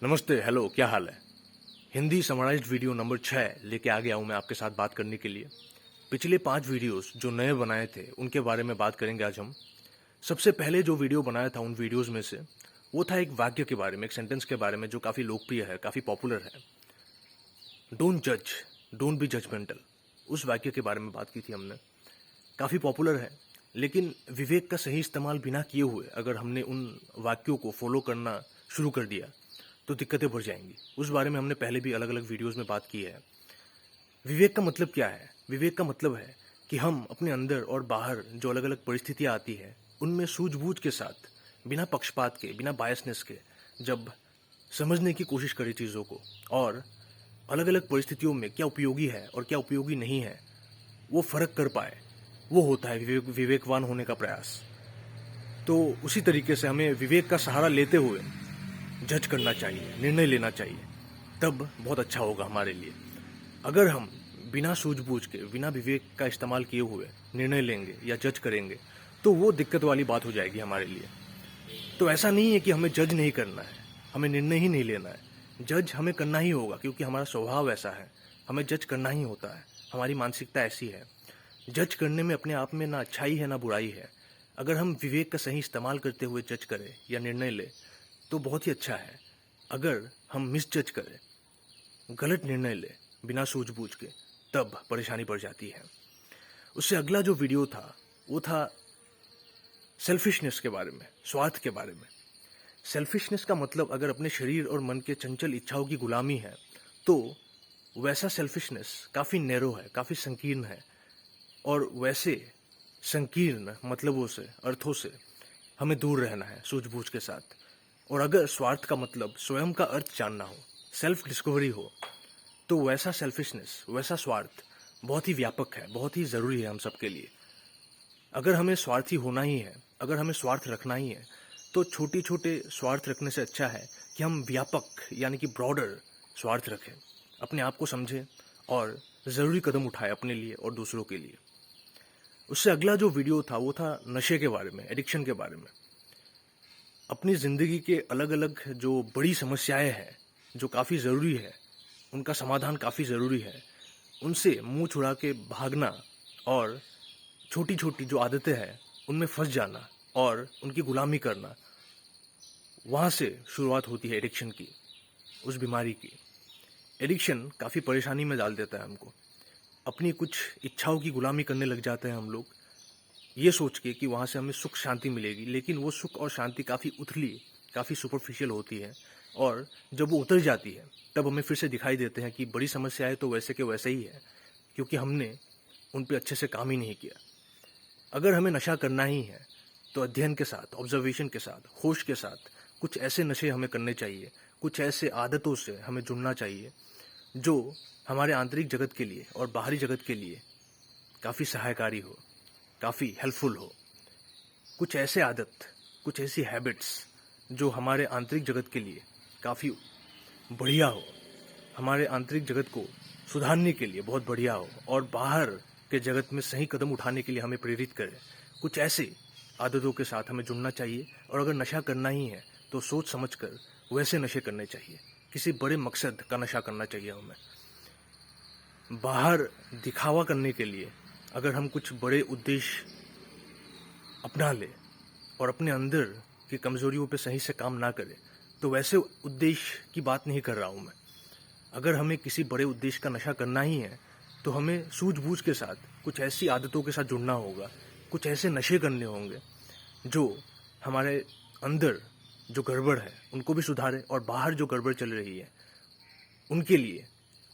नमस्ते, हेलो, क्या हाल है? हिंदी समराइज्ड वीडियो नंबर 6 लेके आ गया हूँ मैं आपके साथ बात करने के लिए। पिछले 5 वीडियोस जो नए बनाए थे उनके बारे में बात करेंगे आज हम। सबसे पहले जो वीडियो बनाया था उन वीडियोस में से वो था एक वाक्य के बारे में, एक सेंटेंस के बारे में जो काफ़ी लोकप्रिय है, काफ़ी पॉपुलर है। डोंट जज, डोंट बी जजमेंटल। उस वाक्य के बारे में बात की थी हमने। काफ़ी पॉपुलर है, लेकिन विवेक का सही इस्तेमाल बिना किए हुए अगर हमने उन वाक्यों को फॉलो करना शुरू कर दिया तो दिक्कतें बढ़ जाएंगी। उस बारे में हमने पहले भी अलग अलग वीडियोस में बात की है। विवेक का मतलब क्या है? विवेक का मतलब है कि हम अपने अंदर और बाहर जो अलग अलग परिस्थितियां आती है उनमें सूझबूझ के साथ, बिना पक्षपात के, बिना बायसनेस के, जब समझने की कोशिश करें चीज़ों को और अलग अलग परिस्थितियों में क्या उपयोगी है और क्या उपयोगी नहीं है वो फर्क कर पाए, वो होता है विवेकवान होने का प्रयास। तो उसी तरीके से हमें विवेक का सहारा लेते हुए जज करना चाहिए, निर्णय लेना चाहिए, तब बहुत अच्छा होगा हमारे लिए। अगर हम बिना सूझबूझ के, बिना विवेक का इस्तेमाल किए हुए निर्णय लेंगे या जज करेंगे तो वो दिक्कत वाली बात हो जाएगी हमारे लिए। तो ऐसा नहीं है कि हमें जज नहीं करना है, हमें निर्णय ही नहीं लेना है। जज हमें करना ही होगा क्योंकि हमारा स्वभाव ऐसा है, हमें जज करना ही होता है, हमारी मानसिकता ऐसी है। जज करने में अपने आप में ना अच्छाई है ना बुराई है। अगर हम विवेक का सही इस्तेमाल करते हुए जज करें या निर्णय लें तो बहुत ही अच्छा है। अगर हम मिस जज करें, गलत निर्णय लें बिना सूझबूझ के, तब परेशानी बढ़ जाती है। उससे अगला जो वीडियो था वो था सेल्फिशनेस के बारे में, स्वार्थ के बारे में। सेल्फिशनेस का मतलब अगर अपने शरीर और मन के चंचल इच्छाओं की गुलामी है तो वैसा सेल्फिशनेस काफ़ी नैरो है, काफ़ी संकीर्ण है और वैसे संकीर्ण मतलबों से, अर्थों से हमें दूर रहना है सूझबूझ के साथ। और अगर स्वार्थ का मतलब स्वयं का अर्थ जानना हो, सेल्फ डिस्कवरी हो, तो वैसा सेल्फिशनेस, वैसा स्वार्थ बहुत ही व्यापक है, बहुत ही ज़रूरी है हम सबके लिए। अगर हमें स्वार्थी होना ही है, अगर हमें स्वार्थ रखना ही है, तो छोटे छोटे स्वार्थ रखने से अच्छा है कि हम व्यापक यानी कि ब्रॉडर स्वार्थ रखें, अपने आप को समझें और ज़रूरी कदम उठाएं अपने लिए और दूसरों के लिए। उससे अगला जो वीडियो था वो था नशे के बारे में, एडिक्शन के बारे में। अपनी ज़िंदगी के अलग अलग जो बड़ी समस्याएं हैं, जो काफ़ी ज़रूरी है, उनका समाधान काफ़ी ज़रूरी है, उनसे मुंह छुड़ा के भागना और छोटी छोटी जो आदतें हैं उनमें फंस जाना और उनकी गुलामी करना, वहाँ से शुरुआत होती है एडिक्शन की, उस बीमारी की। एडिक्शन काफ़ी परेशानी में डाल देता है हमको। अपनी कुछ इच्छाओं की गुलामी करने लग जाते हैं हम लोग, ये सोच के कि वहाँ से हमें सुख शांति मिलेगी, लेकिन वो सुख और शांति काफ़ी उथली, काफ़ी सुपरफिशियल होती है और जब वो उतर जाती है तब हमें फिर से दिखाई देते हैं कि बड़ी समस्याएं तो वैसे के वैसे ही है, क्योंकि हमने उन पे अच्छे से काम ही नहीं किया। अगर हमें नशा करना ही है तो अध्ययन के साथ, ऑब्जर्वेशन के साथ, होश के साथ कुछ ऐसे नशे हमें करने चाहिए, कुछ ऐसे आदतों से हमें जुड़ना चाहिए जो हमारे आंतरिक जगत के लिए और बाहरी जगत के लिए काफ़ी सहायकारी हो, काफ़ी हेल्पफुल हो। कुछ ऐसे आदत, कुछ ऐसी हैबिट्स जो हमारे आंतरिक जगत के लिए काफ़ी बढ़िया हो, हमारे आंतरिक जगत को सुधारने के लिए बहुत बढ़िया हो और बाहर के जगत में सही कदम उठाने के लिए हमें प्रेरित करे। कुछ ऐसे आदतों के साथ हमें जुड़ना चाहिए और अगर नशा करना ही है तो सोच समझकर वैसे नशे करने चाहिए। किसी बड़े मकसद का नशा करना चाहिए हमें। बाहर दिखावा करने के लिए अगर हम कुछ बड़े उद्देश्य अपना ले और अपने अंदर की कमजोरियों पे सही से काम ना करे तो वैसे उद्देश्य की बात नहीं कर रहा हूँ मैं। अगर हमें किसी बड़े उद्देश्य का नशा करना ही है तो हमें सूझबूझ के साथ कुछ ऐसी आदतों के साथ जुड़ना होगा, कुछ ऐसे नशे करने होंगे जो हमारे अंदर जो गड़बड़ है उनको भी सुधारे और बाहर जो गड़बड़ चल रही है उनके लिए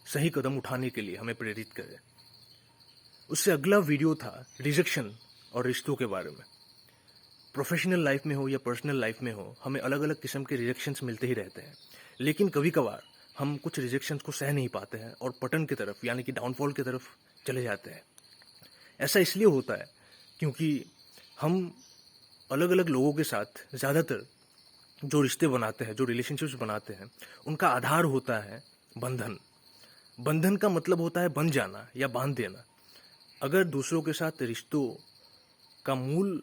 सही कदम उठाने के लिए हमें प्रेरित करे। उससे अगला वीडियो था रिजेक्शन और रिश्तों के बारे में। प्रोफेशनल लाइफ में हो या पर्सनल लाइफ में हो, हमें अलग अलग किस्म के रिजेक्शंस मिलते ही रहते हैं, लेकिन कभी कभार हम कुछ रिजेक्शंस को सह नहीं पाते हैं और पतन की तरफ यानी कि डाउनफॉल की तरफ चले जाते हैं। ऐसा इसलिए होता है क्योंकि हम अलग अलग लोगों के साथ ज़्यादातर जो रिश्ते बनाते हैं, जो रिलेशनशिप्स बनाते हैं, उनका आधार होता है बंधन। बंधन का मतलब होता है बंध जाना या बांध देना। अगर दूसरों के साथ रिश्तों का मूल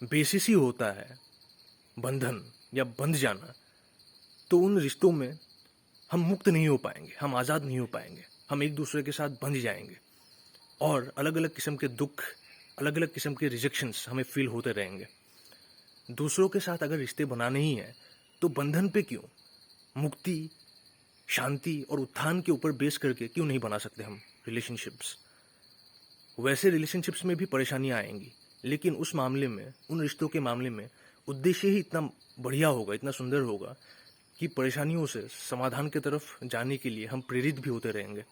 बेसिस ही होता है बंधन या बंध जाना, तो उन रिश्तों में हम मुक्त नहीं हो पाएंगे, हम आज़ाद नहीं हो पाएंगे, हम एक दूसरे के साथ बंध जाएंगे और अलग अलग किस्म के दुख, अलग अलग किस्म के रिजेक्शंस हमें फील होते रहेंगे। दूसरों के साथ अगर रिश्ते बनाने ही हैं तो बंधन पे क्यों, मुक्ति, शांति और उत्थान के ऊपर बेस करके क्यों नहीं बना सकते हम रिलेशनशिप्स। वैसे रिलेशनशिप्स में भी परेशानियां आएंगी, लेकिन उस मामले में, उन रिश्तों के मामले में उद्देश्य ही इतना बढ़िया होगा, इतना सुंदर होगा कि परेशानियों से समाधान की तरफ जाने के लिए हम प्रेरित भी होते रहेंगे।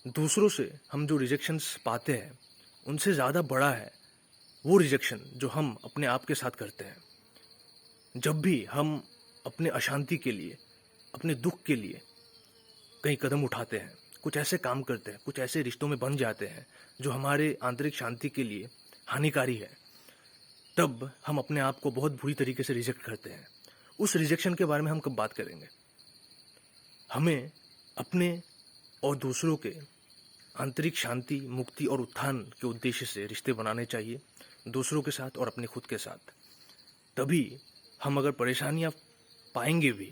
दूसरों से हम जो रिजेक्शंस पाते हैं उनसे ज़्यादा बड़ा है वो रिजेक्शन जो हम अपने आप के साथ करते हैं। जब भी हम अपने अशांति के लिए, अपने दुख के लिए कई कदम उठाते हैं, कुछ ऐसे काम करते हैं, कुछ ऐसे रिश्तों में बन जाते हैं जो हमारे आंतरिक शांति के लिए हानिकारी है, तब हम अपने आप को बहुत बुरी तरीके से रिजेक्ट करते हैं। उस रिजेक्शन के बारे में हम कब बात करेंगे। हमें अपने और दूसरों के आंतरिक शांति, मुक्ति और उत्थान के उद्देश्य से रिश्ते बनाने चाहिए, दूसरों के साथ और अपने खुद के साथ। तभी हम अगर परेशानियां पाएंगे भी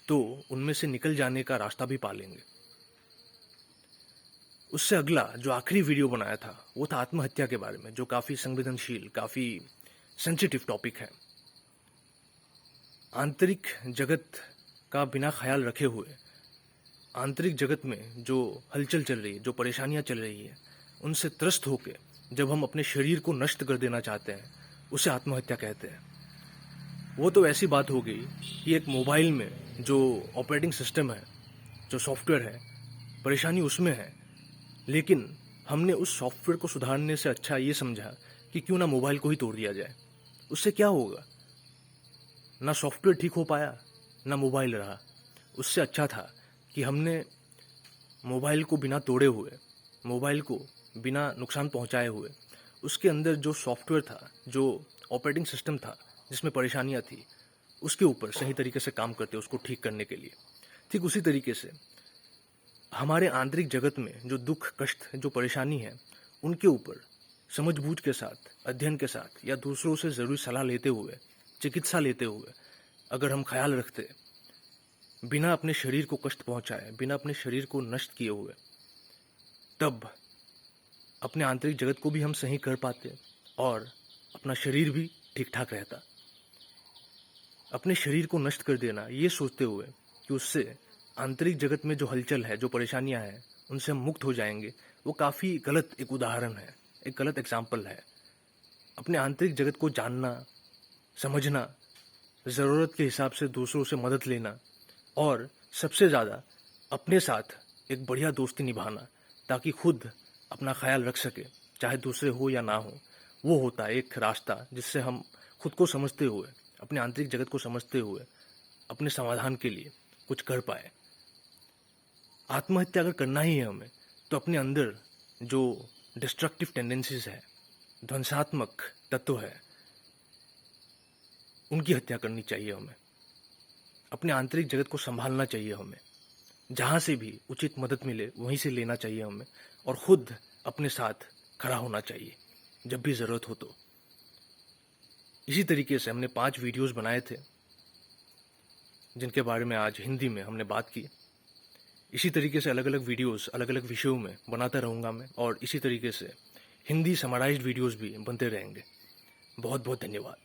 तो उनमें से निकल जाने का रास्ता भी पा लेंगे। उससे अगला जो आखिरी वीडियो बनाया था वो था आत्महत्या के बारे में, जो काफ़ी संवेदनशील, काफ़ी सेंसिटिव टॉपिक है। आंतरिक जगत का बिना ख्याल रखे हुए, आंतरिक जगत में जो हलचल चल रही है, जो परेशानियां चल रही है, उनसे त्रस्त होकर जब हम अपने शरीर को नष्ट कर देना चाहते हैं, उसे आत्महत्या कहते हैं। वो तो ऐसी बात हो गई कि एक मोबाइल में जो ऑपरेटिंग सिस्टम है, जो सॉफ्टवेयर है, परेशानी उसमें है, लेकिन हमने उस सॉफ्टवेयर को सुधारने से अच्छा ये समझा कि क्यों ना मोबाइल को ही तोड़ दिया जाए। उससे क्या होगा, ना सॉफ्टवेयर ठीक हो पाया, ना मोबाइल रहा। उससे अच्छा था कि हमने मोबाइल को बिना तोड़े हुए, मोबाइल को बिना नुकसान पहुंचाए हुए, उसके अंदर जो सॉफ्टवेयर था, जो ऑपरेटिंग सिस्टम था जिसमें परेशानियां थी, उसके ऊपर सही तरीके से काम करते, उसको ठीक करने के लिए। ठीक उसी तरीके से हमारे आंतरिक जगत में जो दुख, कष्ट, जो परेशानी है, उनके ऊपर समझबूझ के साथ, अध्ययन के साथ या दूसरों से ज़रूरी सलाह लेते हुए, चिकित्सा लेते हुए अगर हम ख्याल रखते, बिना अपने शरीर को कष्ट पहुंचाए, बिना अपने शरीर को नष्ट किए हुए, तब अपने आंतरिक जगत को भी हम सही कर पाते और अपना शरीर भी ठीक ठाक रहता। अपने शरीर को नष्ट कर देना ये सोचते हुए कि उससे आंतरिक जगत में जो हलचल है, जो परेशानियां हैं, उनसे हम मुक्त हो जाएंगे, वो काफ़ी गलत एक उदाहरण है, एक गलत एग्जाम्पल है। अपने आंतरिक जगत को जानना, समझना, ज़रूरत के हिसाब से दूसरों से मदद लेना और सबसे ज़्यादा अपने साथ एक बढ़िया दोस्ती निभाना, ताकि खुद अपना ख्याल रख सके, चाहे दूसरे हो या ना हो। वो होता है एक रास्ता जिससे हम खुद को समझते हुए, अपने आंतरिक जगत को समझते हुए अपने समाधान के लिए कुछ कर पाए। आत्महत्या अगर करना ही है हमें, तो अपने अंदर जो डिस्ट्रक्टिव टेंडेंसीज है, ध्वंसात्मक तत्व है, उनकी हत्या करनी चाहिए हमें। अपने आंतरिक जगत को संभालना चाहिए हमें। जहाँ से भी उचित मदद मिले वहीं से लेना चाहिए हमें, और खुद अपने साथ खड़ा होना चाहिए जब भी ज़रूरत हो तो। इसी तरीके से हमने 5 वीडियोस बनाए थे जिनके बारे में आज हिंदी में हमने बात की। इसी तरीके से अलग अलग वीडियोस अलग अलग विषयों में बनाता रहूँगा मैं, और इसी तरीके से हिंदी समराइज्ड वीडियोस भी बनते रहेंगे। बहुत बहुत धन्यवाद।